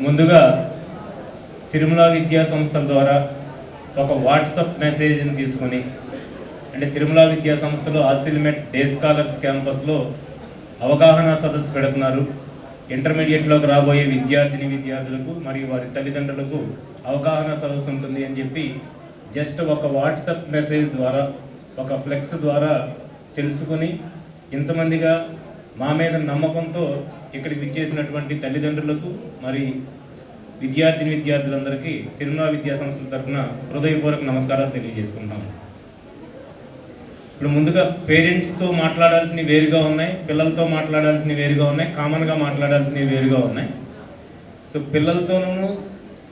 ముందుగా తిరుమల విద్యా సంస్థల ద్వారా ఒక వాట్సాప్ మెసేజ్ని తీసుకొని అంటే తిరుమల విద్యా సంస్థలో ఆసిల్మెట్ డే స్కాలర్స్ క్యాంపస్లో అవగాహన సదస్సు పెడుతున్నారు. ఇంటర్మీడియట్లోకి రాబోయే విద్యార్థులకు మరియు వారి తల్లిదండ్రులకు అవగాహన సదస్సు ఉంటుంది అని చెప్పి జస్ట్ ఒక వాట్సాప్ మెసేజ్ ద్వారా ఒక ఫ్లెక్స్ ద్వారా తెలుసుకుని ఇంతమందిగా మా మీద నమ్మకంతో ఇక్కడికి విచ్చేసినటువంటి తల్లిదండ్రులకు మరి విద్యార్థులందరికీ తిరుమల విద్యా సంస్థల తరఫున హృదయపూర్వక నమస్కారాలు తెలియజేసుకుంటాము. ఇప్పుడు ముందుగా పేరెంట్స్తో మాట్లాడాల్సినవి వేరుగా ఉన్నాయి, పిల్లలతో మాట్లాడాల్సినవి వేరుగా ఉన్నాయి, కామన్గా మాట్లాడాల్సినవి వేరుగా ఉన్నాయి. సో పిల్లలతోనూ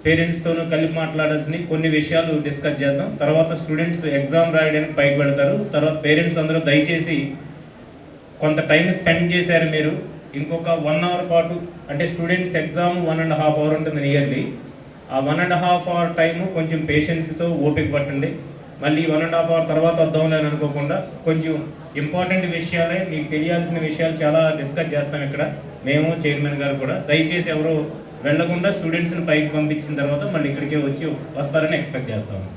పేరెంట్స్తోనూ కలిపి మాట్లాడాల్సినవి కొన్ని విషయాలు డిస్కస్ చేద్దాం. తర్వాత స్టూడెంట్స్ ఎగ్జామ్ రాయడానికి పైకి పెడతారు. తర్వాత పేరెంట్స్ అందరూ దయచేసి కొంత టైం స్పెండ్ చేశారు మీరు, ఇంకొక 1 అవర్ పాటు అంటే స్టూడెంట్స్ ఎగ్జామ్ 1.5 అవర్ ఉంటుంది నియర్లీ. ఆ 1.5 అవర్ టైము కొంచెం పేషెన్స్తో ఓపిక పట్టండి. మళ్ళీ 1.5 అవర్ తర్వాత వద్దాంలే అని అనుకోకుండా కొంచెం ఇంపార్టెంట్ విషయాలే, మీకు తెలియాల్సిన విషయాలు చాలా డిస్కస్ చేస్తాం ఇక్కడ మేము, చైర్మన్ గారు కూడా. దయచేసి ఎవరు వెళ్లకుండా స్టూడెంట్స్ని పైకి పంపించిన తర్వాత మళ్ళీ ఇక్కడికే వస్తారని ఎక్స్పెక్ట్ చేస్తాము.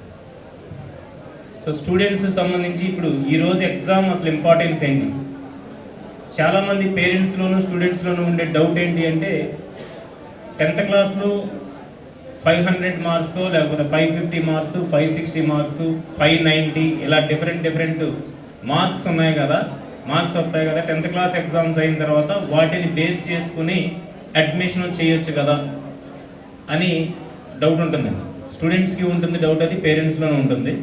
సో స్టూడెంట్స్ సంబంధించి ఇప్పుడు ఈరోజు ఎగ్జామ్ అసలు ఇంపార్టెన్స్ ఏంటి? చాలామంది పేరెంట్స్లోను స్టూడెంట్స్లోనూ ఉండే డౌట్ ఏంటి అంటే 10th క్లాస్లో 500 మార్క్స్ లేకపోతే 550 మార్క్స్, 560 మార్క్స్, 590 ఇలా డిఫరెంట్ మార్క్స్ ఉన్నాయి కదా, మార్క్స్ వస్తాయి కదా. 10th క్లాస్ ఎగ్జామ్స్ అయిన తర్వాత వాటిని బేస్ చేసుకుని అడ్మిషన్ చేయొచ్చు కదా అని డౌట్ ఉంటుందండి. స్టూడెంట్స్కి ఉంటుంది డౌట్, అది పేరెంట్స్లోనే ఉంటుంది.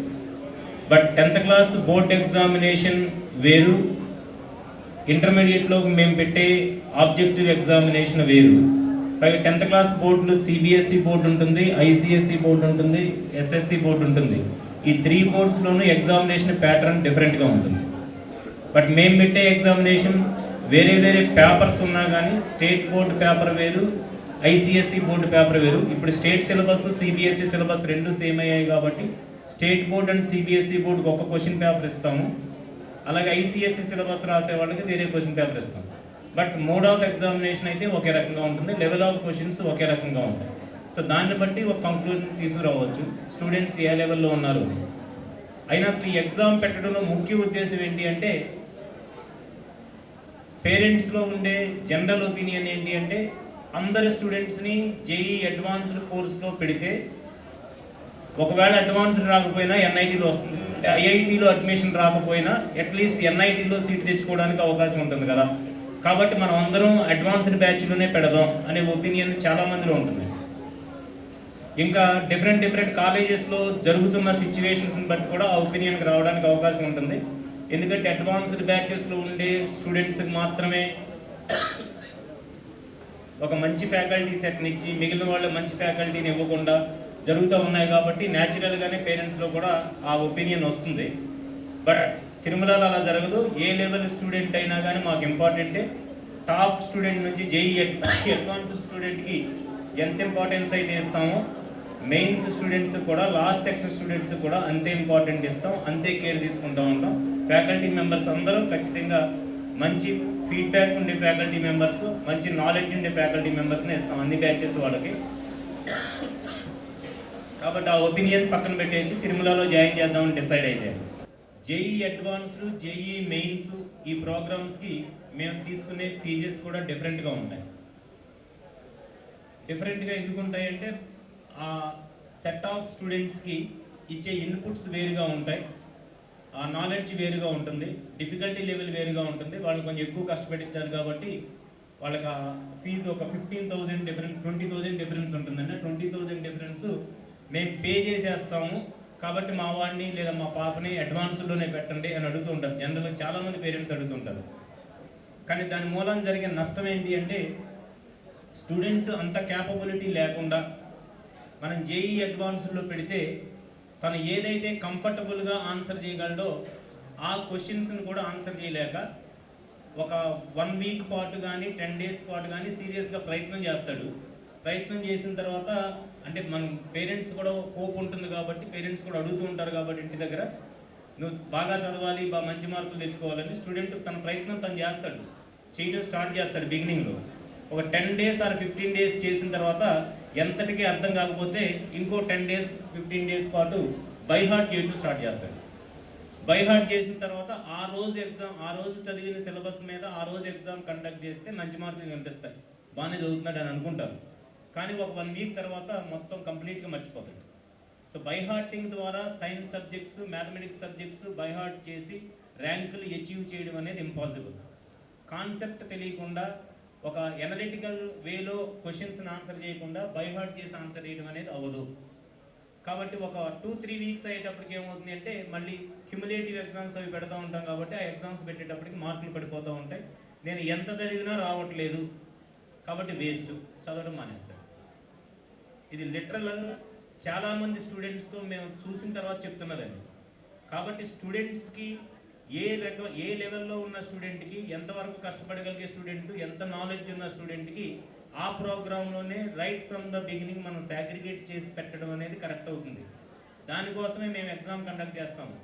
But 10th class board examination వేరు, ఇంటర్మీడియట్లో మేము పెట్టే ఆబ్జెక్టివ్ ఎగ్జామినేషన్ వేరు. పైగా 10th క్లాస్ బోర్డులు సిబిఎస్ఈ బోర్డు ఉంటుంది, ఐసిఎస్ఈ బోర్డు ఉంటుంది, ఎస్ఎస్సి బోర్డు ఉంటుంది. ఈ 3 బోర్డ్స్లోనూ ఎగ్జామినేషన్ ప్యాటర్న్ డిఫరెంట్గా ఉంటుంది. బట్ మేము పెట్టే ఎగ్జామినేషన్ వేరే పేపర్స్ ఉన్నా కానీ స్టేట్ బోర్డు పేపర్ వేరు, ఐసిఎస్ఈ బోర్డు పేపర్ వేరు. ఇప్పుడు స్టేట్ సిలబస్, సిబిఎస్ఈ సిలబస్ రెండు సేమ్ అయ్యాయి కాబట్టి స్టేట్ బోర్డ్ అండ్ సిబిఎస్ఈ బోర్డుకి ఒక క్వశ్చన్ పేపర్ ఇస్తాము. అలాగే ఐసిఎస్ఈ సిలబస్ రాసే వాళ్ళకి వేరే క్వశ్చన్ పేపర్ ఇస్తాం. బట్ మోడ్ ఆఫ్ ఎగ్జామినేషన్ అయితే ఒకే రకంగా ఉంటుంది, లెవెల్ ఆఫ్ క్వశ్చన్స్ ఒకే రకంగా ఉంటాయి. సో దాన్ని బట్టి ఒక కంక్లూజన్ తీసుకురావచ్చు స్టూడెంట్స్ ఏ లెవెల్లో ఉన్నారు అని. అయినా అసలు ఈ ఎగ్జామ్ పెట్టడంలో ముఖ్య ఉద్దేశం ఏంటి అంటే పేరెంట్స్లో ఉండే జనరల్ ఒపీనియన్ ఏంటి అంటే అందరి స్టూడెంట్స్ని జేఈ అడ్వాన్స్డ్ కోర్స్లో పెడితే ఒకవేళ అడ్వాన్స్డ్ రాకపోయినా ఎన్ఐటీలో వస్తుంది, ఐఐటీలో అడ్మిషన్ రాకపోయినా అట్లీస్ట్ ఎన్ఐటీలో సీట్ తెచ్చుకోవడానికి అవకాశం ఉంటుంది కదా. కాబట్టి మనం అందరం అడ్వాన్స్డ్ బ్యాచ్లోనే పెడదాం అనే ఒపీనియన్ చాలామందిలో ఉంటుంది. ఇంకా డిఫరెంట్ కాలేజెస్లో జరుగుతున్న సిచ్యువేషన్స్ని బట్టి కూడా ఆ ఒపీనియన్కి రావడానికి అవకాశం ఉంటుంది. ఎందుకంటే అడ్వాన్స్డ్ బ్యాచెస్లో ఉండే స్టూడెంట్స్కి మాత్రమే ఒక మంచి ఫ్యాకల్టీ సెట్ని ఇచ్చి మిగిలిన వాళ్ళు మంచి ఫ్యాకల్టీని ఇవ్వకుండా జరుగుతూ ఉన్నాయి. కాబట్టి న్యాచురల్గానే పేరెంట్స్లో కూడా ఆ ఒపీనియన్ వస్తుంది. బట్ తిరుమలలో అలా జరగదు. ఏ లెవెల్ స్టూడెంట్ అయినా కానీ మాకు ఇంపార్టెంటే. టాప్ స్టూడెంట్ నుంచి జేఈ అడ్వాన్స్డ్ స్టూడెంట్కి ఎంత ఇంపార్టెన్స్ అయితే ఇస్తామో మెయిన్స్ స్టూడెంట్స్ కూడా, లాస్ట్ సెక్షన్ స్టూడెంట్స్ కూడా అంతే ఇంపార్టెంట్ ఇస్తాం, అంతే కేర్ తీసుకుంటూ ఉంటాం. ఫ్యాకల్టీ మెంబర్స్ అందరూ ఖచ్చితంగా మంచి ఫీడ్బ్యాక్ ఉండే ఫ్యాకల్టీ మెంబర్స్, మంచి నాలెడ్జ్ ఉండే ఫ్యాకల్టీ మెంబర్స్ని ఇస్తాం అన్ని బ్యాచెస్ వాళ్ళకి. కాబట్టి ఆ ఒపీనియన్ పక్కన పెట్టేసి తిరుమలలో జాయిన్ చేద్దామని డిసైడ్ అయితే జేఈ అడ్వాన్స్డ్, జేఈ మెయిన్స్ ఈ ప్రోగ్రామ్స్కి మేము తీసుకునే ఫీజెస్ కూడా డిఫరెంట్గా ఉంటాయి. డిఫరెంట్గా ఎందుకు ఉంటాయంటే ఆ సెట్ ఆఫ్ స్టూడెంట్స్కి ఇచ్చే ఇన్పుట్స్ వేరుగా ఉంటాయి, ఆ నాలెడ్జ్ వేరుగా ఉంటుంది, డిఫికల్టీ లెవెల్ వేరుగా ఉంటుంది. వాళ్ళు కొంచెం ఎక్కువ కష్టపెట్టించాలి కాబట్టి వాళ్ళకి ఆ ఫీజు ఒక 15,000 డిఫరెన్స్, 20,000 డిఫరెన్స్ ఉంటుందండి. 20,000 డిఫరెన్స్ మేము పే చేసేస్తాము కాబట్టి మా వాడిని లేదా మా పాపని అడ్వాన్స్లోనే పెట్టండి అని అడుగుతూ ఉంటారు. జనరల్గా చాలామంది పేరెంట్స్ అడుగుతుంటారు. కానీ దాని మూలం జరిగే నష్టం ఏంటి అంటే స్టూడెంట్ అంత క్యాపబిలిటీ లేకుండా మనం జేఈ అడ్వాన్స్లో పెడితే తను ఏదైతే కంఫర్టబుల్గా ఆన్సర్ చేయగలడో ఆ క్వశ్చన్స్ని కూడా ఆన్సర్ చేయలేక ఒక 1 వీక్ పాటు కానీ 10 డేస్ పాటు కానీ సీరియస్గా ప్రయత్నం చేస్తాడు. ప్రయత్నం చేసిన తర్వాత అంటే మన పేరెంట్స్ కూడా హోప్ ఉంటుంది కాబట్టి పేరెంట్స్ కూడా అడుగుతూ ఉంటారు కాబట్టి ఇంటి దగ్గర నువ్వు బాగా చదవాలి, బాగా మంచి మార్కులు తెచ్చుకోవాలని స్టూడెంట్ తన ప్రయత్నం తను చేస్తాడు, చేయడం స్టార్ట్ చేస్తాడు బిగినింగ్లో. ఒక 10 days ఆర్ 15 days చేసిన తర్వాత ఎంతటికీ అర్థం కాకపోతే ఇంకో 10 days 15 days పాటు బై హార్ట్ చేయడం స్టార్ట్ చేస్తాడు. బై హార్ట్ చేసిన తర్వాత ఆ రోజు చదివిన సిలబస్ మీద ఆ రోజు ఎగ్జామ్ కండక్ట్ చేస్తే మంచి మార్కులు కనిపిస్తాయి, బాగానే చదువుతున్నాడు అని అనుకుంటారు. కానీ ఒక 1 week తర్వాత మొత్తం కంప్లీట్గా మర్చిపోతాడు. సో బై హార్టింగ్ ద్వారా science subjects, mathematics subjects by heart చేసి ర్యాంకులు అచీవ్ చేయడం అనేది ఇంపాసిబుల్. కాన్సెప్ట్ తెలియకుండా ఒక ఎనలిటికల్ వేలో క్వశ్చన్స్ని ఆన్సర్ చేయకుండా బై హార్ట్ చేసి ఆన్సర్ చేయడం అనేది అవ్వదు. కాబట్టి ఒక 2-3 weeks అయ్యేటప్పటికి ఏమవుతుంది అంటే మళ్ళీ క్యుములేటివ్ ఎగ్జామ్స్ అవి పెడతా ఉంటాం కాబట్టి ఆ ఎగ్జామ్స్ పెట్టేటప్పటికి మార్కులు పడిపోతూ ఉంటాయి. నేను ఎంత చదివినా రావట్లేదు కాబట్టి వేస్ట్, చదవడం మానేస్తాను. ఇది లిటరల్ చాలామంది స్టూడెంట్స్తో మేము చూసిన తర్వాత చెప్తున్నదండి. కాబట్టి స్టూడెంట్స్కి ఏ లెవెల్లో ఉన్న స్టూడెంట్కి, ఎంతవరకు కష్టపడగలిగే స్టూడెంట్, ఎంత నాలెడ్జ్ ఉన్న స్టూడెంట్కి ఆ ప్రోగ్రాంలోనే రైట్ ఫ్రమ్ ద బిగినింగ్ మనం సాగ్రిగేట్ చేసి పెట్టడం అనేది కరెక్ట్ అవుతుంది. దానికోసమే మేము ఎగ్జామ్ కండక్ట్ చేస్తాము.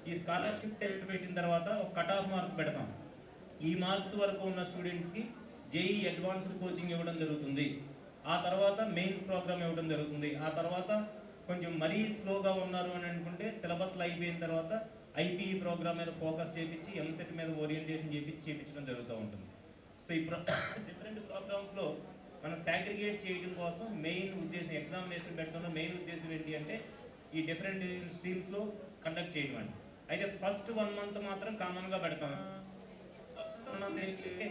ఈ స్కాలర్షిప్ టెస్ట్ పెట్టిన తర్వాత ఒక కట్ ఆఫ్ మార్క్ పెడతాం. ఈ మార్క్స్ వరకు ఉన్న స్టూడెంట్స్కి జేఈ అడ్వాన్స్డ్ కోచింగ్ ఇవ్వడం జరుగుతుంది. ఆ తర్వాత మెయిన్స్ ప్రోగ్రామ్ ఇవ్వడం జరుగుతుంది. ఆ తర్వాత కొంచెం మరీ స్లోగా ఉన్నారు అని అనుకుంటే సిలబస్లు అయిపోయిన తర్వాత ఐపీఈ ప్రోగ్రామ్ మీద ఫోకస్ చేయించి ఎంసెట్ మీద ఓరియంటేషన్ చేయించడం జరుగుతూ ఉంటుంది. సో ఈ డిఫరెంట్ ప్రోగ్రామ్స్లో మనం సాగ్రిగేట్ చేయడం కోసం మెయిన్ ఉద్దేశం, ఎగ్జామినేషన్ పెట్టడంలో మెయిన్ ఉద్దేశం ఏంటి అంటే ఈ డిఫరెంట్ స్ట్రీమ్స్లో కండక్ట్ చేయడం అండి. అయితే ఫస్ట్ 1 month మాత్రం కామన్గా పెడతాం. ఫస్ట్ 1 month ఏంటంటే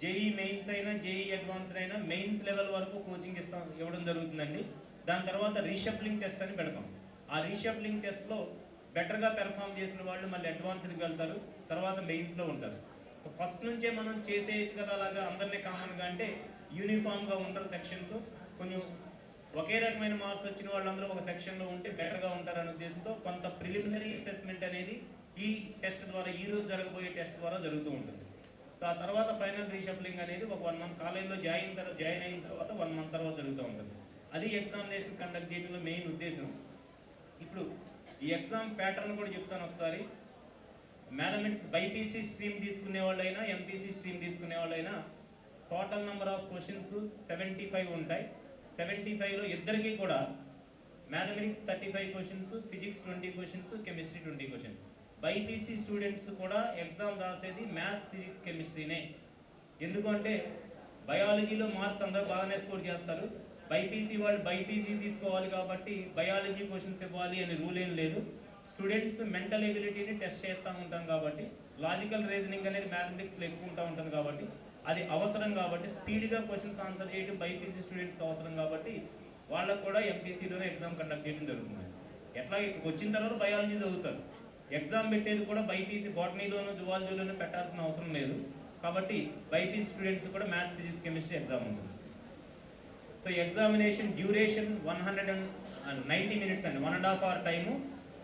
జేఈ మెయిన్స్ అయినా జేఈ అడ్వాన్స్డ్ అయినా మెయిన్స్ లెవెల్ వరకు కోచింగ్ ఇవ్వడం జరుగుతుందండి. దాని తర్వాత రీషఫ్లింగ్ టెస్ట్ అని పెడతాం. ఆ రీషఫ్లింగ్ టెస్ట్లో బెటర్గా పెర్ఫామ్ చేసిన వాళ్ళు మళ్ళీ అడ్వాన్స్డ్కి వెళ్తారు, తర్వాత మెయిన్స్లో ఉంటారు. ఫస్ట్ నుంచే మనం చేసేయచ్చు కదా అలాగా అందరినీ కామన్గా అంటే యూనిఫామ్గా ఉండరు సెక్షన్స్. కొంచెం ఒకే రకమైన మార్క్స్ వచ్చిన వాళ్ళందరూ ఒక సెక్షన్లో ఉంటే బెటర్గా ఉంటారనే ఉద్దేశంతో కొంత ప్రిలిమినరీ అసెస్మెంట్ అనేది ఈ టెస్ట్ ద్వారా, ఈ రోజు జరగబోయే టెస్ట్ ద్వారా జరుగుతూ ఉంటుంది. సో ఆ తర్వాత ఫైనల్ రీషఫ్లింగ్ అనేది ఒక 1 month కాలేజ్లో జాయిన్ అయిన తర్వాత 1 month తర్వాత జరుగుతూ ఉంటుంది. అది ఎగ్జామినేషన్ కండక్ట్ చేయడంలో మెయిన్ ఉద్దేశం. ఇప్పుడు ఈ ఎగ్జామ్ ప్యాటర్న్ కూడా చెప్తాను ఒకసారి. మ్యాథమెటిక్స్ బైపీసీ స్ట్రీమ్ తీసుకునే వాళ్ళైనా ఎంపీసీ స్ట్రీమ్ తీసుకునే వాళ్ళైనా టోటల్ నెంబర్ ఆఫ్ క్వశ్చన్స్ 75 ఉంటాయి. 75లో ఇద్దరికీ కూడా mathematics 35 questions, physics 20 questions, chemistry 20 questions. BiPC students కూడా ఎగ్జామ్ రాసేది మ్యాథ్స్, ఫిజిక్స్, కెమిస్ట్రీనే. ఎందుకంటే బయాలజీలో మార్క్స్ అందరూ బాగానే స్కోర్ చేస్తారు. బైపీసీ వాళ్ళు బైపీసీ తీసుకోవాలి కాబట్టి బయాలజీ క్వశ్చన్స్ ఇవ్వాలి అని రూల్ ఏం లేదు. స్టూడెంట్స్ మెంటల్ ఎబిలిటీని టెస్ట్ చేస్తూ ఉంటాం కాబట్టి లాజికల్ రీజనింగ్ అనేది మ్యాథమెటిక్స్లో ఎక్కువ ఉంటుంది కాబట్టి అది అవసరం. కాబట్టి స్పీడ్గా క్వశ్చన్స్ ఆన్సర్ చేయడం బైపీసీ స్టూడెంట్స్కి అవసరం కాబట్టి వాళ్ళకు కూడా ఎంపీసీలోనే ఎగ్జామ్ కండక్ట్ చేయడం జరుగుతుంది. ఎట్లా వచ్చిన తర్వాత బయాలజీ చదువుతారు. ఎగ్జామ్ పెట్టేది కూడా బైపీసీ బాటనీలోనూ జువాలజీలోనూ పెట్టాల్సిన అవసరం లేదు కాబట్టి బైపీసీ స్టూడెంట్స్ కూడా మ్యాథ్స్, ఫిజిక్స్, కెమిస్ట్రీ ఎగ్జామ్ ఉంటుంది. సో ఎగ్జామినేషన్ డ్యూరేషన్ 190 minutes అండి. 1.5 hour time,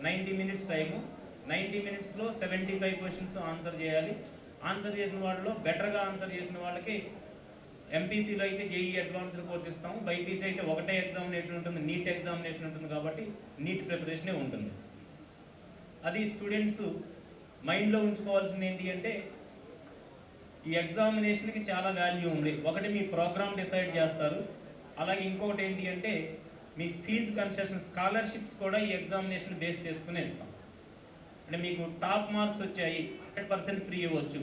90 minutes time. 90 minutesలో 75 questions answer చేయాలి. ఆన్సర్ చేసిన వాళ్ళలో బెటర్గా ఆన్సర్ చేసిన వాళ్ళకి ఎంపీసీలో అయితే జేఈ అడ్వాన్స్డ్ కోర్స్ ఇస్తాము. బైపీసీ అయితే ఒకటే ఎగ్జామినేషన్ ఉంటుంది, నీట్ ఎగ్జామినేషన్ ఉంటుంది కాబట్టి నీట్ ప్రిపరేషనే ఉంటుంది. అది స్టూడెంట్స్ మైండ్లో ఉంచుకోవాల్సింది ఏంటి అంటే ఈ ఎగ్జామినేషన్కి చాలా వాల్యూ ఉంది. ఒకటి మీ ప్రోగ్రామ్ డిసైడ్ చేస్తారు, అలాగే ఇంకొకటి ఏంటి అంటే మీ ఫీజు కన్సెషన్, స్కాలర్షిప్స్ కూడా ఈ ఎగ్జామినేషన్ బేస్ చేసుకునే ఇస్తాం. అంటే మీకు టాప్ మార్క్స్ వచ్చాయి 100% ఫ్రీ ఇవ్వచ్చు,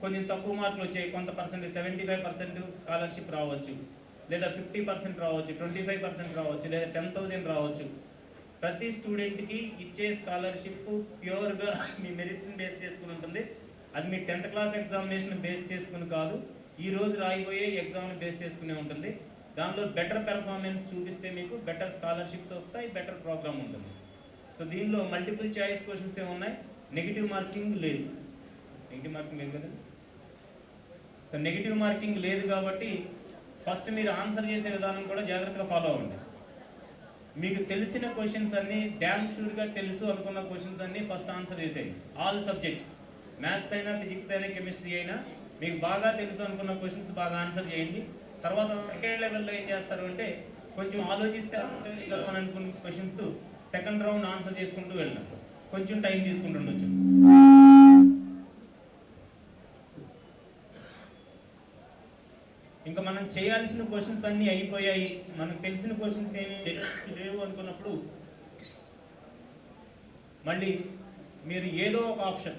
కొంచెం తక్కువ మార్కులు వచ్చాయి కొంత పర్సెంట్ 75% స్కాలర్షిప్ రావచ్చు, లేదా 50% రావచ్చు, 25% రావచ్చు, లేదా 10,000 రావచ్చు. ప్రతి స్టూడెంట్కి ఇచ్చే స్కాలర్షిప్ ప్యూర్గా మీ మెరిట్ని బేస్ చేసుకుని ఉంటుంది. అది మీ 10th class ఎగ్జామినేషన్ బేస్ చేసుకుని కాదు, ఈరోజు రాయిపోయే ఎగ్జామ్ని బేస్ చేసుకునే ఉంటుంది. దానిలో బెటర్ పెర్ఫార్మెన్స్ చూపిస్తే మీకు బెటర్ స్కాలర్షిప్స్ వస్తాయి, బెటర్ ప్రోగ్రామ్ ఉంటుంది. సో దీనిలో మల్టిపుల్ చాయిస్ క్వశ్చన్స్ ఏమున్నాయి, నెగిటివ్ మార్కింగ్ లేదు. నెగిటివ్ మార్కింగ్ లేదు కదండి. సో నెగిటివ్ మార్కింగ్ లేదు కాబట్టి ఫస్ట్ మీరు ఆన్సర్ చేసే విధానం కూడా జాగ్రత్తగా ఫాలో అవ్వండి. మీకు తెలిసిన క్వశ్చన్స్ అన్నీ డ్యామ్ షూర్గా తెలుసు అనుకున్న క్వశ్చన్స్ అన్నీ ఫస్ట్ ఆన్సర్ చేసేయండి. ఆల్ సబ్జెక్ట్స్, మ్యాథ్స్ అయినా, ఫిజిక్స్ అయినా, కెమిస్ట్రీ అయినా మీకు బాగా తెలుసు అనుకున్న క్వశ్చన్స్ బాగా ఆన్సర్ చేయండి. తర్వాత సెకండ్ లెవెల్లో ఏం చేస్తారు అంటే కొంచెం ఆలోచిస్తే అని అనుకున్న క్వశ్చన్స్ సెకండ్ రౌండ్ ఆన్సర్ చేసుకుంటూ వెళ్ళినాం, కొంచెం టైం తీసుకుంటుండొచ్చు. ఇంకా మనం చేయాల్సిన క్వశ్చన్స్ అన్నీ అయిపోయాయి, మనకు తెలిసిన క్వశ్చన్స్ ఏమి లేవు అనుకున్నప్పుడు మళ్ళీ మీరు ఏదో ఒక ఆప్షన్,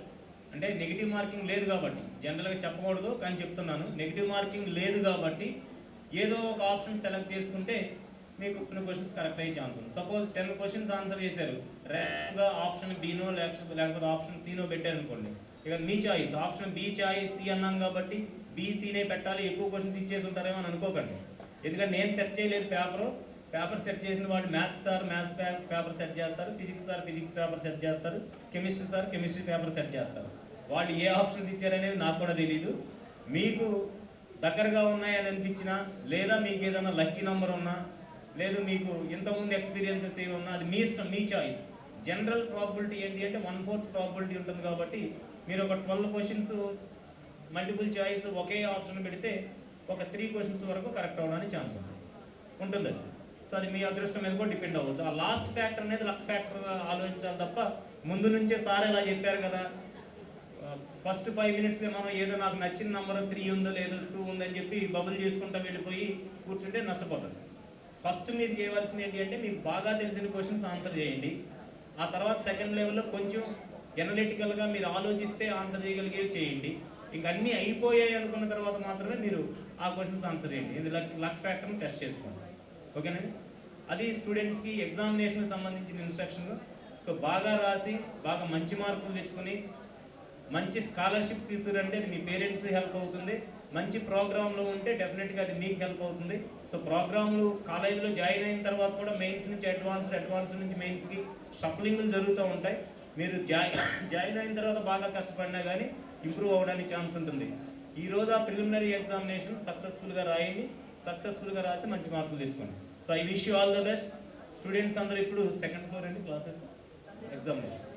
అంటే నెగిటివ్ మార్కింగ్ లేదు కాబట్టి, జనరల్గా చెప్పకూడదు కానీ చెప్తున్నాను, నెగిటివ్ మార్కింగ్ లేదు కాబట్టి ఏదో ఒక ఆప్షన్ సెలెక్ట్ చేసుకుంటే మీకు కొన్ని క్వశ్చన్స్ కరెక్ట్ అయ్యే ఛాన్స్ ఉంది. సపోజ్ 10 క్వశ్చన్స్ ఆన్సర్ చేశారు, ర్యాంక్గా ఆప్షన్ బీనో లేకపోతే ఆప్షన్ సీనో పెట్టారనుకోండి, ఇక మీ choice option B choice C అన్నాను కాబట్టి బీసీనే పెట్టాలి, ఎక్కువ క్వశ్చన్స్ ఇచ్చేసి ఉంటారేమో అని అనుకోకండి. ఎందుకంటే నేను సెట్ చేయలేదు పేపర్ సెట్ చేసిన వాళ్ళు maths sir maths paper set చేస్తారు, physics sir physics paper set చేస్తారు, chemistry sir chemistry paper set చేస్తారు. వాళ్ళు ఏ ఆప్షన్స్ ఇచ్చారనేది నాకు కూడా తెలియదు. మీకు దగ్గరగా ఉన్నాయని అనిపించినా, లేదా మీకు ఏదైనా లక్కీ నెంబర్ ఉన్నా, లేదు మీకు ఇంతకుముందు ఎక్స్పీరియన్సెస్ ఏమి ఉన్నా, అది మీ ఇష్టం, మీ చాయిస్. జనరల్ ప్రాబిలిటీ ఏంటి అంటే 1/4 ప్రాబిలిటీ ఉంటుంది కాబట్టి మీరు ఒక 12 క్వశ్చన్స్ మల్టిపుల్ చాయిస్ ఒకే ఆప్షన్ పెడితే ఒక 3 క్వశ్చన్స్ వరకు కరెక్ట్ అవ్వడానికి ఛాన్స్ ఉంటుంది అది. సో అది మీ అదృష్టం మీద కూడా డిపెండ్ అవ్వచ్చు. ఆ లాస్ట్ ఫ్యాక్టర్ అనేది లక్ ఫ్యాక్టర్గా ఆలోచించాలి తప్ప ముందు నుంచే సార్ ఇలా చెప్పారు కదా, ఫస్ట్ 5 మినిట్స్లో మనం ఏదో నాకు నచ్చిన నెంబర్ 3 ఉందో లేదో 2 ఉందని చెప్పి బబుల్ చేసుకుంటూ వెళ్ళిపోయి కూర్చుంటే నష్టపోతుంది. ఫస్ట్ మీరు చేయవలసింది ఏంటి అంటే మీకు బాగా తెలిసిన క్వశ్చన్స్ ఆన్సర్ చేయండి. ఆ తర్వాత సెకండ్ లెవెల్లో కొంచెం ఎనలిటికల్గా మీరు ఆలోచిస్తే ఆన్సర్ చేయగలిగేవి చేయండి. ఇంక అన్నీ అయిపోయాయి అనుకున్న తర్వాత మాత్రమే మీరు ఆ క్వశ్చన్స్ ఆన్సర్ చేయండి. ఇది లక్ ఫ్యాక్టర్ని టెస్ట్ చేసుకోండి. ఓకేనండి, అది స్టూడెంట్స్కి ఎగ్జామినేషన్కి సంబంధించిన ఇన్స్ట్రక్షన్. సో బాగా రాసి బాగా మంచి మార్కులు తెచ్చుకొని మంచి స్కాలర్షిప్ తీసుకురంటే అది మీ పేరెంట్స్ హెల్ప్ అవుతుంది. మంచి ప్రోగ్రాంలో ఉంటే డెఫినెట్గా అది మీకు హెల్ప్ అవుతుంది. సో ప్రోగ్రాంలు కాలేజీలో జాయిన్ అయిన తర్వాత కూడా మెయిన్స్ నుంచి అడ్వాన్స్ నుంచి మెయిన్స్కి షఫలింగ్లు జరుగుతూ ఉంటాయి. మీరు జాయిన్ అయిన తర్వాత బాగా కష్టపడినా కానీ ఇంప్రూవ్ అవ్వడానికి ఛాన్స్ ఉంటుంది. ఈరోజు ఆ ప్రిలిమినరీ ఎగ్జామినేషన్ సక్సెస్ఫుల్గా రాయండి, సక్సెస్ఫుల్గా రాసి మంచి మార్కులు తెచ్చుకోండి. So I wish you all the best. Students అందరూ ఇప్పుడు సెకండ్ ఫ్లోర్ అండి క్లాసెస్ ఎగ్జామినేషన్.